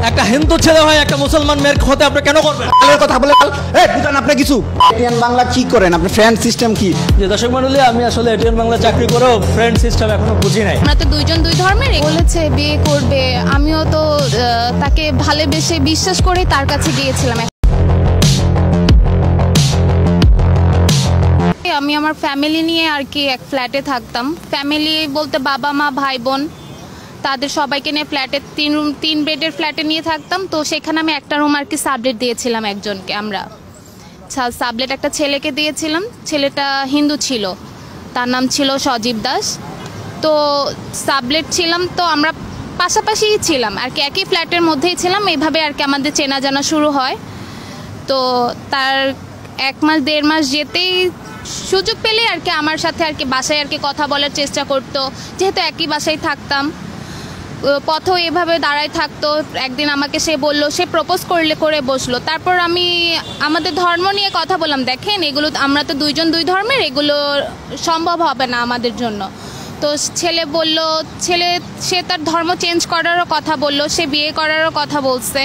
একটা হিন্দু ছেলে হয় একটা মুসলমান মেয়ের হতে আপনি কেন করবেন? কথা বলে বুঝান আপনি কিছু। এটিএন বাংলা কি করেন আপনি? ফ্রেন্ড সিস্টেম কি? যে দর্শক মণ্ডলী, আমি আসলে এটিএন বাংলা চাকরি করেও ফ্রেন্ড সিস্টেম এখনো বুঝি নাই। আমরা তো দুইজন দুই ধর্মের, বলেছে বিয়ে করবে, আমিও তো তাকে ভালোবেসে বিশ্বাস করে তার কাছে গিয়েছিলাম। আমি আমার ফ্যামিলি নিয়ে আর কি এক ফ্ল্যাটে থাকতাম। ফ্যামিলি বলতে বাবা মা ভাই বোন তাদের সবাইকে নিয়ে ফ্ল্যাটে 3 বেডের ফ্ল্যাটে নিয়ে থাকতাম। তো সেখানে আমি একটা রুম আর কি সাবলেট দিয়েছিলাম একজনকে। আমরা সাবলেট একটা ছেলেকে দিয়েছিলাম, ছেলেটা হিন্দু ছিল, তার নাম ছিল সজীব দাস। তো সাবলেট ছিলাম, তো আমরা পাশাপাশিই ছিলাম আর কি, একই ফ্ল্যাটের মধ্যেই ছিলাম। এইভাবে আর কি আমাদের চেনা জানা শুরু হয়। তো তার 1 মাস 1.5 মাস যেতেই সুযোগ পেলে আর কি আমার সাথে আর কি বাসায় আর কি কথা বলার চেষ্টা করতো, যেহেতু একই বাসায় থাকতাম। পথেও এভাবে দাঁড়ায় থাকতো। একদিন আমাকে সে বলল, সে প্রপোজ করে বসলো। তারপর আমি আমাদের ধর্ম নিয়ে কথা বললাম, দেখেন এগুলো আমরা তো দুইজন দুই ধর্মের, এগুলো সম্ভব হবে না আমাদের জন্য। তো ছেলে বলল, সে তার ধর্ম চেঞ্জ করারও কথা বলল, সে বিয়ে করারও কথা বলছে।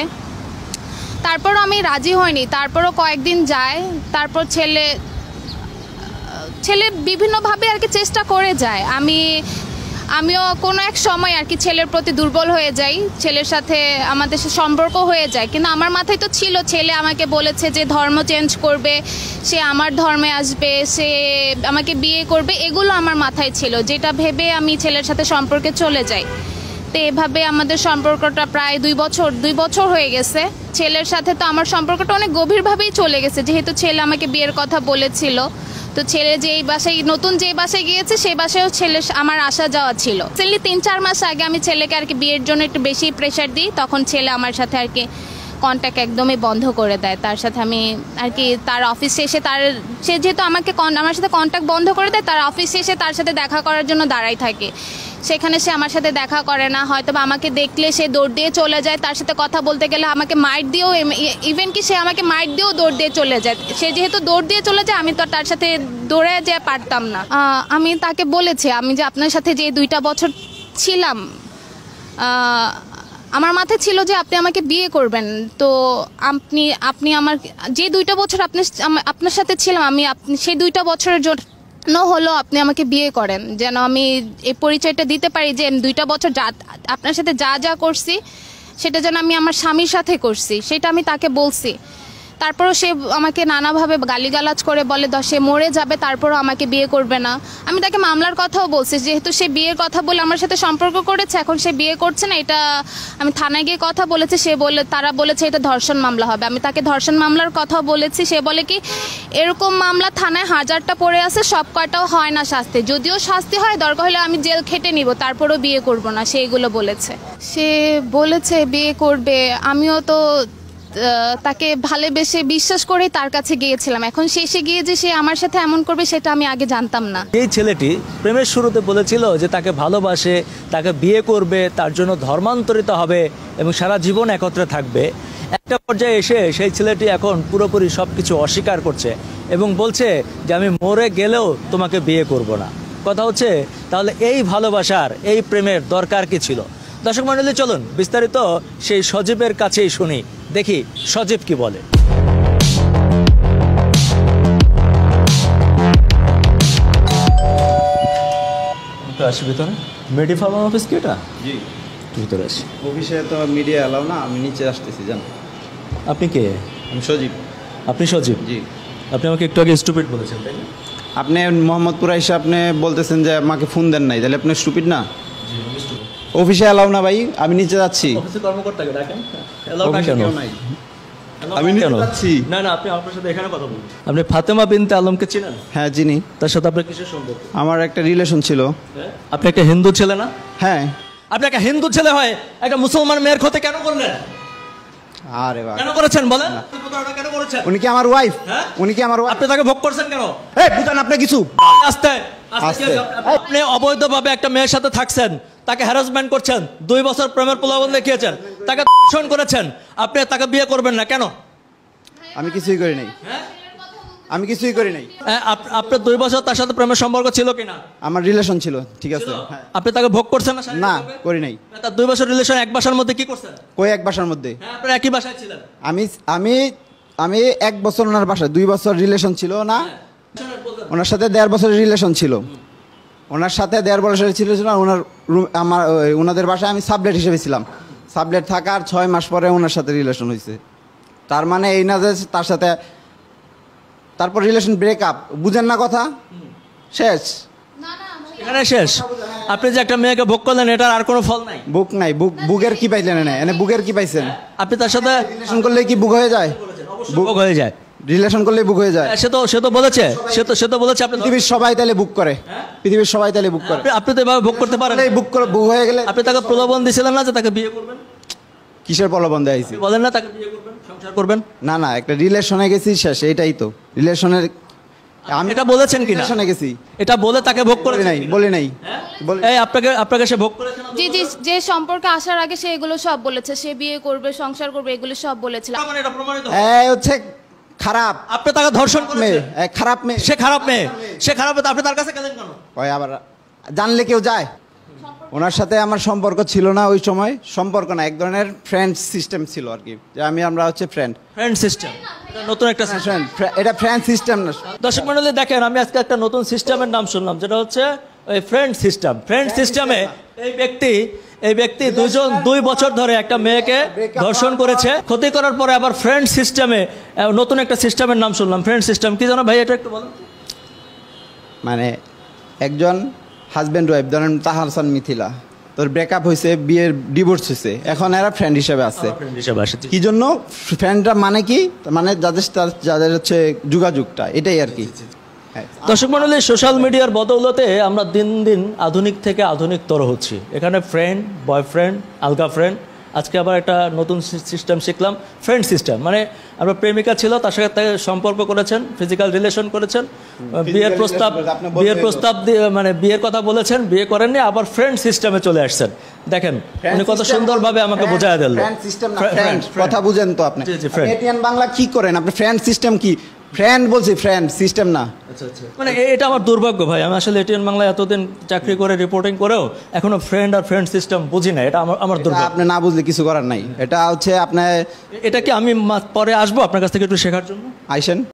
তারপরও আমি রাজি হইনি। তারপরও কয়েকদিন যায়, তারপর ছেলে বিভিন্নভাবে আর কি চেষ্টা করে যায়। আমিও কোনো এক সময় আর কি ছেলের প্রতি দুর্বল হয়ে যাই, ছেলের সাথে আমাদের সম্পর্ক হয়ে যায়। কিন্তু আমার মাথায় তো ছিল, ছেলে আমাকে বলেছে যে ধর্ম চেঞ্জ করবে, সে আমার ধর্মে আসবে, সে আমাকে বিয়ে করবে, এগুলো আমার মাথায় ছিল, যেটা ভেবে আমি ছেলের সাথে সম্পর্কে চলে যাই। তো এভাবে আমাদের সম্পর্কটা প্রায় 2 বছর হয়ে গেছে। ছেলের সাথে তো আমার সম্পর্কটা অনেক গভীরভাবেই চলে গেছে, যেহেতু ছেলে আমাকে বিয়ের কথা বলেছিল। তো ছেলে নতুন যে বাসায় গিয়েছে সেই বাসায়ও আমার আসা যাওয়া ছিল। 3-4 মাস আগে আমি ছেলেকে আর কি বিয়ের জন্য একটু বেশি প্রেশার দিই, তখন ছেলে আমার সাথে আর কি কন্ট্যাক্ট একদমই বন্ধ করে দেয়। তার সাথে আমি আর কি তার অফিস শেষে সে যেহেতু আমার সাথে কন্ট্যাক্ট বন্ধ করে দেয়, তার অফিস শেষে তার সাথে দেখা করার জন্য দাঁড়াই থাকে। সেখানে সে আমার সাথে দেখা করে না, হয়তো বা আমাকে দেখলে সে দৌড় দিয়ে চলে যায়। তার সাথে কথা বলতে গেলে আমাকে মাইট দিয়েও, ইভেন কি সে আমাকে মাইট দিয়েও দৌড় দিয়ে চলে যায়। সে যেহেতু দৌড় দিয়ে চলে যায়, আমি তো তার সাথে দৌড়ে যেতে পারতাম না। আমি তাকে বলেছি, আমি যে আপনার সাথে যে 2টা বছর ছিলাম, আমার মাথায় ছিল যে আপনি আমাকে বিয়ে করবেন। তো আপনি আমার যে 2টা বছর আপনার সাথে ছিলাম, আপনি সেই 2টা বছরের জন্য হলো আপনি আমাকে বিয়ে করেন, যেন আমি এই পরিচয়টা দিতে পারি যে 2টা বছর আপনার সাথে যা করছি সেটা যেন আমি আমার স্বামীর সাথে করছি, সেটা আমি তাকে বলছি। তারপরও সে আমাকে নানাভাবে গালিগালাজ করে বলে সে মরে যাবে, তারপরও আমাকে বিয়ে করবে না। আমি তাকে মামলার কথাও বলছি, যেহেতু সে বিয়ের কথা বলে আমার সাথে সম্পর্ক করেছে, এখন সে বিয়ে করছে না, এটা আমি থানায় গিয়ে কথা বলেছি। তারা বলেছে এটা ধর্ষণ মামলা হবে। আমি তাকে ধর্ষণ মামলার কথাও বলেছি। সে বলে কি এরকম মামলা থানায় 1000টা পড়ে আছে, সব কয়টাও হয় না শাস্তি, যদিও শাস্তি হয় দরকার হলে আমি জেল খেটে নিব, তারপরও বিয়ে করব না, সে এগুলো বলেছে। সে বলেছে বিয়ে করবে, আমিও তো তাকে ভালোবেসে বিশ্বাস করে তার কাছে গিয়েছিলাম। এখন শেষে গিয়ে যে সে আমার সাথে এমন করবে সেটা আমি আগে জানতাম না। এই ছেলেটি প্রেমের শুরুতে বলেছিল যে তাকে ভালোবাসে, তাকে বিয়ে করবে, তার জন্য ধর্মান্তরিত হবে এবং সারা জীবন একত্রে থাকবে। একটা পর্যায়ে এসে সেই ছেলেটি এখন পুরোপুরি সবকিছু অস্বীকার করছে এবং বলছে যে আমি মরে গেলেও তোমাকে বিয়ে করব না। কথা হচ্ছে তাহলে এই ভালোবাসার, এই প্রেমের দরকার কি ছিল? দর্শক মণ্ডলী, চলুন বিস্তারিত সেই সজীবের কাছেই শুনি, দেখি সজীব কি বলে। আসি ভিতরে। মেডি ফার্মা অফিস কি এটা? জি, ভিতরে আসি। অফিসে তো মিডিয়া এলাও না, আমি নিচে আসতেছি। জান আপনি কে? আমি সজীব। আপনি সজীব? জি। আপনি আমাকে একটু আগে স্টুপিড বলেছেন, তাই না? আপনি মোহাম্মদপুরা এসে আপনি বলতেছেন যে আমাকে ফোন দেন নাই, তাহলে আপনি স্টুপিড না? অফিসে এলাও না ভাই, আমি নিচে যাচ্ছি। অফিসে কর্মকর্তাকে ডাকেন। আমি নিচে যাচ্ছি। না না, আপনি আপনার সাথে এখানে কথা বলুন। আপনি ফাতেমা বিনতে আলমকে চিনেন? হ্যাঁ চিনি। তার সাথে আপনার কিসের সম্পর্ক? আমার একটা রিলেশন ছিল। আপনি একটা হিন্দু ছেলে না? হ্যাঁ। আপনি একটা হিন্দু ছেলে হয় একটা মুসলমান মেয়ের ক্ষতি কেন করলেন? আরে বাবা, কেন করেছেন বলেন? কেন করেছেন? উনি কি আমার ওয়াইফ? উনি কি আমার ওয়াইফ? আপনি তাকে ভোগ করছেন কেন? বুঝান আপনি কিছু। আস্তে আস্তে। আপনি অবৈধভাবে একটা মেয়ের সাথে থাকছেন, তাকে হ্যারাসমেন্ট করছেন, 2 বছর প্রেমের প্রলোভন দেখিয়েছেন, তাকে ধর্ষণ করেছেন, আপনি তাকে বিয়ে করবেন না কেন? আমি কিছুই করি নাই। আমি কিছুই করি নাই। আপনার 2 বছর তার সাথে প্রেমের সম্পর্ক ছিল কিনা? আমার রিলেশন ছিল, ঠিক আছে। হ্যাঁ। আপনি তাকে ভোগ করছেন না? না, করি নাই। তার 2 বছর রিলেশন এক বাসার মধ্যে কি করছেন? কই এক বাসার মধ্যে? হ্যাঁ, আপনারা একই বাসায় ছিলেন। আমি 1 বছর ওনার বাসায়, 2 বছর রিলেশন ছিল না। ওনার সাথে 1.5 বছরের রিলেশন ছিল। ওনার সাথে 1.5 বছরের ছিল না। ওনাদের বাসায় আমি সাবলেট হিসেবে ছিলাম। সাবলেট থাকার 6 মাস পরে ওনার সাথে রিলেশন হয়েছে। তার মানে এই না যে তার সাথে তারপর রিলেশন ব্রেকআপ, বুঝেন না কথা? শেষ, এখানে শেষ। আপনি যে একটা মেয়েকে ভোগ করলেন, এটার আর কোনো ফল নাই? বুক নাই। বুকের কি পাইলেন? এনে বুকের কি পাইছেন? আপনি তার সাথে রিলেশন করলে কি বুক হয়ে যায়? ভোগ হয়ে যায়। রিলেশন করলে বুক হয়ে যায়। সে তো বলেছে, সে তো বলেছে আপনি পৃথিবীর সবাই তাহলে বুক করে। পৃথিবীর সবাই তাহলে বুক করে। আপনি তো এভাবে ভোগ করতে পারেন। বুক হয়ে গেলে আপনি তাকে প্রলোভন দিয়েছিলেন না যে তাকে বিয়ে করবেন? কিসের প্রলোভন দেয়াইছি? বলেন না তাকে বিয়ে করবেন, সংসার করবেন। না, একটা রিলেশনে গেছি, শেষ। এটাই তো রিলেশনের। আমি এটা বলেছেন কিনা? রিলেশনে গেছি, এটা বলে তাকে ভোগ করে নাই? বলি নাই। এই আপনাকে সে ভোগ করেছে না? জি, যে সম্পর্কে আসার আগে সে এগুলো সব বলেছে, সে বিয়ে করবে, সংসার করবে, এগুলো সব বলেছিল। মানে এটা প্রমাণিত? হচ্ছে খারাপ। আপনি তাকে ধর্ষণ মেয়ে, করেছেন। খারাপ মেয়ে। সে খারাপ মেয়ে, আপনি তার কাছে গেলেন কেন? ওই আবার জানলে কেউ যায়? ওনার সাথে আমার সম্পর্ক ছিল না ওই সময়। সম্পর্ক না, এক ধরনের ফ্রেন্ড সিস্টেম ছিল আর কি, যে আমরা হচ্ছে ফ্রেন্ড সিস্টেম। নতুন একটা সিস্টেম। এটা ফ্রেন্ড সিস্টেম না। দর্শক মণ্ডলী দেখেন, আমি আজকে একটা নতুন সিস্টেমের নাম শুনলাম, যেটা হচ্ছে ওই ফ্রেন্ড সিস্টেম। ফ্রেন্ড সিস্টেমে এই ব্যক্তি 2 বছর ধরে একটা মেয়েকে ধর্ষণ করেছে, ক্ষতি করার পরে আবার ফ্রেন্ড সিস্টেমে নতুন একটা সিস্টেমের নাম শুনলাম। ফ্রেন্ড সিস্টেম কি জানো ভাই? এটা একটু বলুন। মানে একজন হাজব্যান্ড ওয়াইফ, ধরেন তাহার হাসান মিথিলা, তোর ব্রেকআপ হয়েছে, বিয়ের ডিভোর্স হয়েছে, এখন এরা ফ্রেন্ড হিসেবে আছে। কি জন্য ফ্রেন্ডরা? মানে কি? মানে যাদের হচ্ছে যোগাযোগটা, এটাই আর কি। দর্শক মণ্ডলী, সোশ্যাল মিডিয়ার বদৌলতে আমরা দিন দিন আধুনিক থেকে আধুনিকতর হচ্ছি। এখানে ফ্রেন্ড, বয়ফ্রেন্ড, আলগা ফ্রেন্ড। আজকে আবার একটা নতুন সিস্টেম শিখলাম, ফ্রেন্ড সিস্টেম। মানে আপনার প্রেমিকা ছিল, তার সাথে তাকে সম্পর্ক করেছেন, ফিজিক্যাল রিলেশন করেছেন, বিয়ের প্রস্তাব মানে বিয়ের কথা বলেছেন, বিয়ে করেননি, আবার ফ্রেন্ড সিস্টেমে চলে আসছেন। দেখেন উনি কত সুন্দরভাবে আমাকে বোঝায় দিলেন। কথা বুঝেন তো আপনি? এটিএন বাংলা কি করেন আপনি? ফ্রেন্ড সিস্টেম কি? ফ্রেন্ড বলছি, ফ্রেন্ড সিস্টেম না। মানে এটা আমার দুর্ভাগ্য ভাই। আমি আসলে এটিএন বাংলায় এতদিন চাকরি করে, রিপোর্টিং করেও এখনো ফ্রেন্ড আর ফ্রেন্ড সিস্টেম বুঝি না। এটা আমার দুর্ভাগ্য। আপনি না বুঝলে কিছু করার নাই। এটা হচ্ছে আপনার। এটা কি আমি পরে আসবো আপনার কাছ থেকে একটু শেখার জন্য? আইসেন।